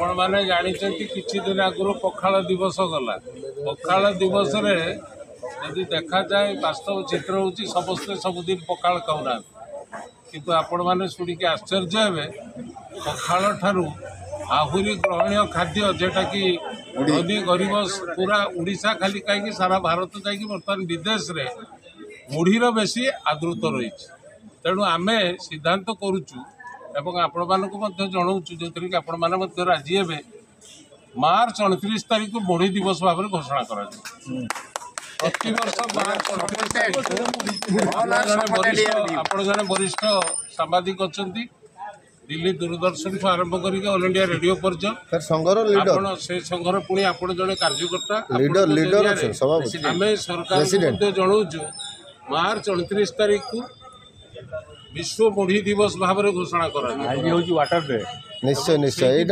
आपण मैंने जानते किछि दिन आगु पखाल दिवस गला पखाल दिवस रे यदि देखा जाए वास्तव चित्र होची समस्ते सबुदिन पखाल खाऊना किंतु आपण मैंने शुणिक आश्चर्य हे पखाल ठारू आहुरी ग्रहणीय खाद्य जेटा कि धनी गरीब पूरा उड़ीसा खाली कहीं सारा भारत जाकि बर्तमान विदेश रे मुढ़ीर बेसी आदृत रही तेणु आमे सिद्धांत करुचु एवं आपण मानक जनाऊँ जो थी कि आपण मैंने राजी हे मार्च 29 तारीख को मुढ़ी दिवस भाव में घोषणा कर प्रतिवर्ष मार्च 29 तारीख आपण जड़े वरिष्ठ सांबादिक अच्छा दिल्ली दूरदर्शन को आरंभ करके ऑल इंडिया रेडियो पर्यटन से संघर पुणी आप जड़े कार्यकर्ता आम सरकार जनाऊँ मार्च 29 तारीख को विश्व मुढ़ी दिवस भाव में घोषणा कर निश्चय निश्चय